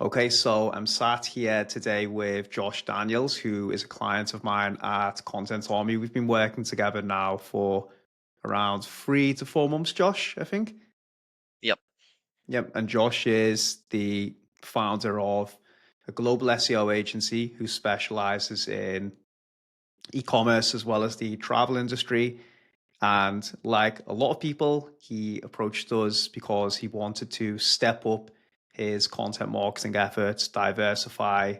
Okay, so I'm sat here today with Josh Daniels, who is a client of mine at Content Army. We've been working together now for around 3 to 4 months, Josh, I think. Yep. Yep. And Josh is the founder of a global SEO agency who specializes in e-commerce as well as the travel industry. And like a lot of people, he approached us because he wanted to step up his content marketing efforts, diversify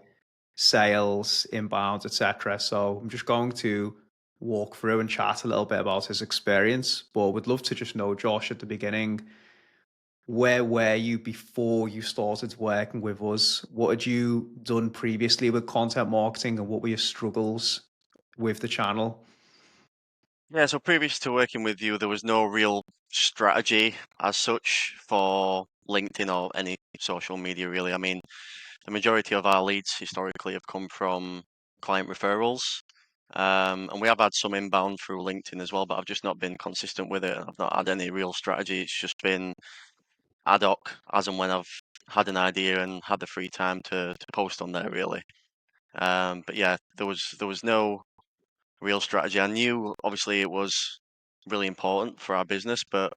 sales, inbound, etc. So I'm just going to walk through and chat a little bit about his experience, but would love to just know, Josh, at the beginning, where were you before you started working with us? What had you done previously with content marketing and what were your struggles with the channel? Yeah, so previous to working with you, there was no real strategy as such for LinkedIn or any social media, really. I mean, the majority of our leads historically have come from client referrals. And we have had some inbound through LinkedIn as well, but I've just not been consistent with it. I've not had any real strategy. It's just been ad hoc as and when I've had an idea and had the free time to post on there, really. But yeah, there was no real strategy. I knew obviously it was really important for our business, but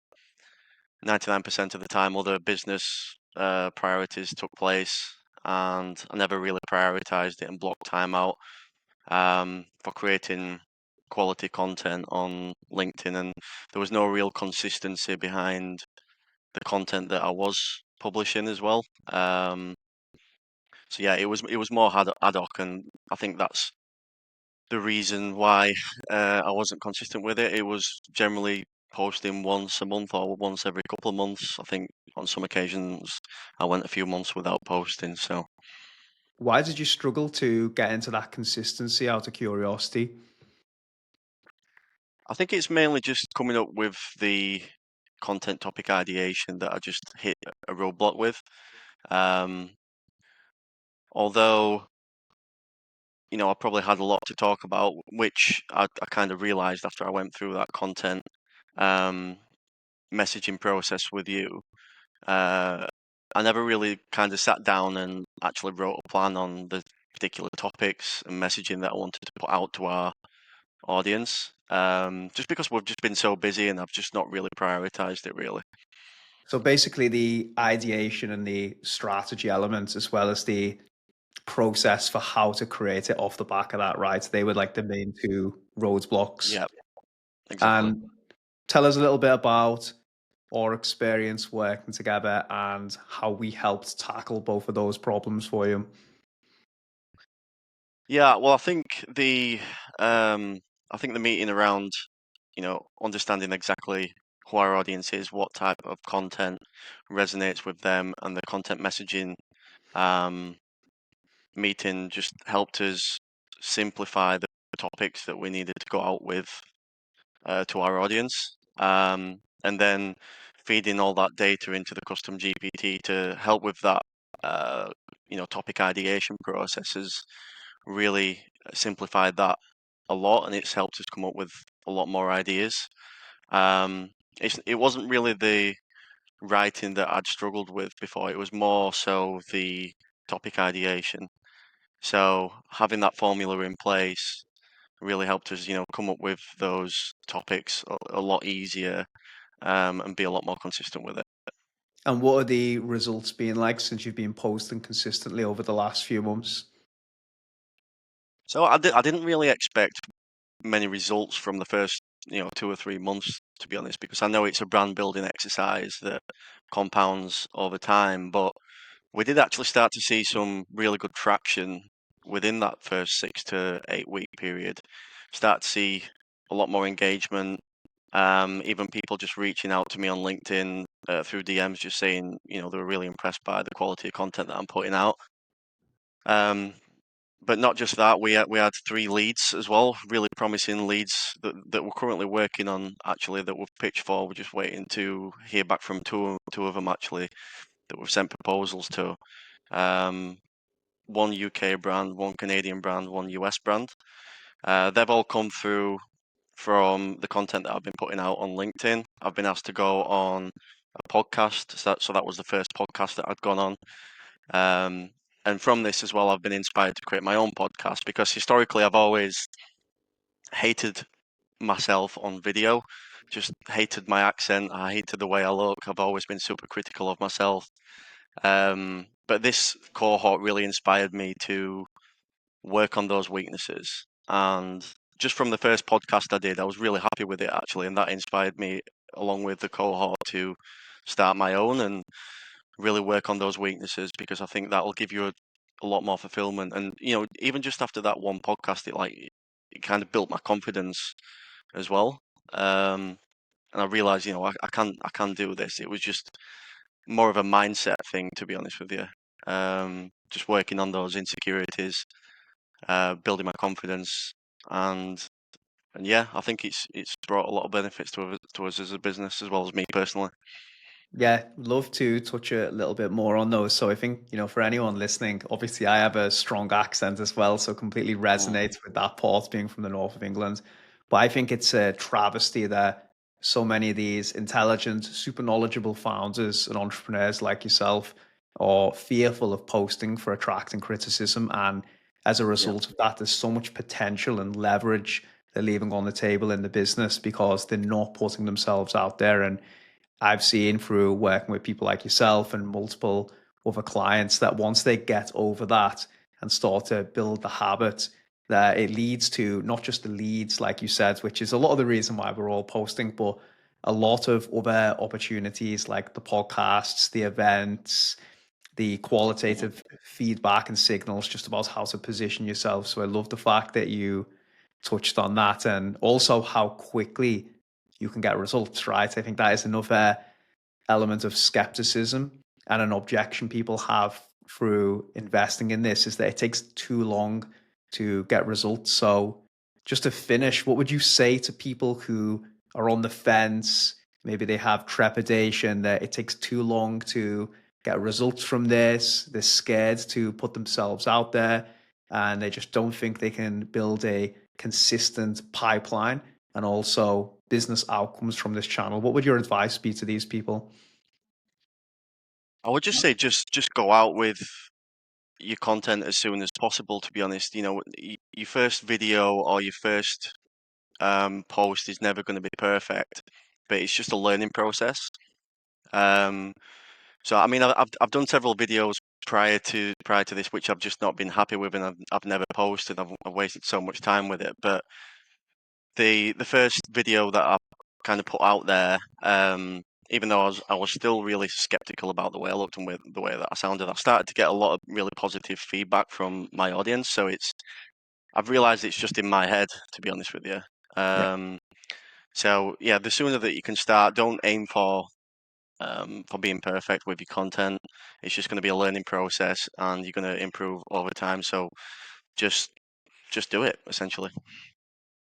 99% of the time other business priorities took place, and I never really prioritized it and blocked time out for creating quality content on LinkedIn, and there was no real consistency behind the content that I was publishing as well. So yeah, it was more ad hoc, and I think that's the reason why I wasn't consistent with it. It was generally posting once a month or once every couple of months. I think on some occasions I went a few months without posting. So Why did you struggle to get into that consistency out of curiosity? I think it's mainly just coming up with the content topic ideation that I just hit a roadblock with. Um, although, I probably had a lot to talk about, which I kind of realized after I went through that content um, messaging process with you. Uh, I never really kind of sat down and actually wrote a plan on the particular topics and messaging that I wanted to put out to our audience. Just because we've just been so busy and I've just not really prioritized it really. So basically, the ideation and the strategy elements, as well as the process for how to create it off the back of that, right? They were like the main two roadblocks. Yeah, exactly. And tell us a little bit about our experience working together and how we helped tackle both of those problems for you. Yeah, well, I think the meeting around, understanding exactly who our audience is, what type of content resonates with them, and the content messaging um, meeting just helped us simplify the topics that we needed to go out with to our audience. And then feeding all that data into the custom GPT to help with that, uh, topic ideation process has really simplified that a lot, and it's helped us come up with a lot more ideas. Um, it wasn't really the writing that I'd struggled with before. It was more so the topic ideation. So having that formula in place really helped us, come up with those topics a lot easier and be a lot more consistent with it. And what are the results been like since you've been posting consistently over the last few months? So I didn't really expect many results from the first, 2 or 3 months, to be honest, because I know it's a brand building exercise that compounds over time. But we did actually start to see some really good traction within that first 6 to 8 week period. Start to see a lot more engagement. Even people just reaching out to me on LinkedIn through DMs, just saying, they were really impressed by the quality of content that I'm putting out. Um, but not just that, we had 3 leads as well, really promising leads that we're currently working on. Actually, that we've pitched for. We're just waiting to hear back from two of them actually that we've sent proposals to. Um, one UK brand, one Canadian brand, one US brand. They've all come through from the content that I've been putting out on LinkedIn. I've been asked to go on a podcast, so that was the first podcast that I'd gone on. And from this as well, I've been inspired to create my own podcast because historically I've always hated myself on video, just hated my accent. I hated the way I look. I've always been super critical of myself. But this cohort really inspired me to work on those weaknesses. And just from the first podcast I did, I was really happy with it actually, and that inspired me along with the cohort to start my own and really work on those weaknesses because I think that will give you a lot more fulfillment. And even just after that one podcast, it kind of built my confidence as well. And I realized, I can do this. It was just more of a mindset thing, to be honest with you. Just working on those insecurities, building my confidence, and yeah, I think it's brought a lot of benefits to us as a business as well as me personally. Yeah, love to touch a little bit more on those. So I think, for anyone listening, obviously I have a strong accent as well, so completely Mm, resonates with that part being from the north of England. But I think it's a travesty that so many of these intelligent, super knowledgeable founders and entrepreneurs like yourself are fearful of posting for attracting criticism. And as a yeah. result of that, there's so much potential and leverage they're leaving on the table in the business because they're not putting themselves out there. And I've seen through working with people like yourself and multiple other clients that once they get over that and start to build the habit, that it leads to not just the leads, like you said, which is a lot of the reason why we're all posting, but a lot of other opportunities like the podcasts, the events, the Mhm. qualitative feedback and signals just about how to position yourself. So I love the fact that you touched on that and also how quickly you can get results, right? I think that is another element of skepticism and an objection people have through investing in this is that it takes too long to get results. So, just to finish, what would you say to people who are on the fence? Maybe they have trepidation that it takes too long to get results from this. They're scared to put themselves out there and they just don't think they can build a consistent pipeline and also business outcomes from this channel. What would your advice be to these people? I would just say just go out with your content as soon as possible. To be honest, your first video or your first post is never going to be perfect, but it's just a learning process. Um, so I mean, I've done several videos prior to this, which I've just not been happy with, and I've never posted. I've wasted so much time with it. But the first video that I kind of put out there, even though I was still really skeptical about the way I looked and with the way that I sounded, I started to get a lot of really positive feedback from my audience. So I've realized it's just in my head, to be honest with you. Yeah. Um, so yeah, the sooner that you can start, don't aim for being perfect with your content. It's just going to be a learning process, and you're going to improve over time. So just just do it, essentially.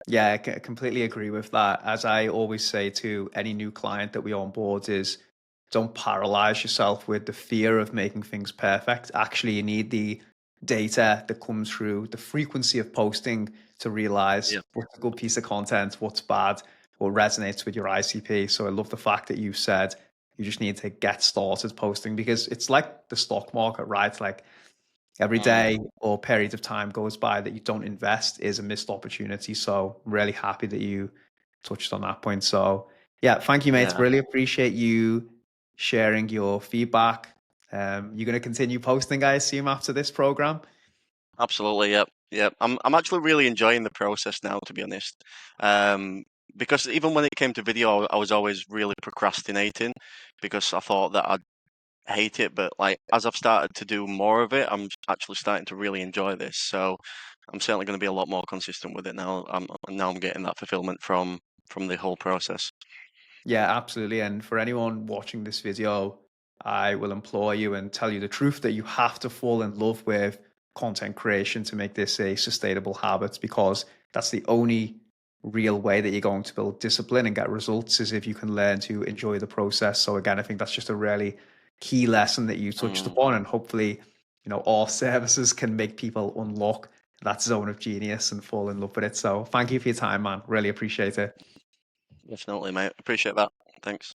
Yeah, completely agree with that. As I always say to any new client that we onboard is don't paralyze yourself with the fear of making things perfect. Actually, you need the data that comes through the frequency of posting to realize Yeah. what's a good piece of content, what's bad, what resonates with your ICP. So I love the fact that you said you just need to get started posting because it's like the stock market, right? Like every Mm, day or period of time goes by that you don't invest is a missed opportunity. So I'm really happy that you touched on that point. So yeah, thank you, mate. yeah. Really appreciate you sharing your feedback. You're going to continue posting, I assume, after this program. Absolutely, yep, yep. I'm actually really enjoying the process now, to be honest. Um, because even when it came to video, I was always really procrastinating because I thought that I'd hate it. But like as I've started to do more of it, I'm actually starting to really enjoy this. So I'm certainly going to be a lot more consistent with it now. I'm getting that fulfillment from the whole process. Yeah, absolutely. And for anyone watching this video, I will implore you and tell you the truth that you have to fall in love with content creation to make this a sustainable habit because that's the only real way that you're going to build discipline and get results is if you can learn to enjoy the process. So again, I think that's just a really key lesson that you touched Mm, upon and hopefully, our services can make people unlock that zone of genius and fall in love with it. So thank you for your time, man. Really appreciate it. definitely, mate. Appreciate that. Thanks.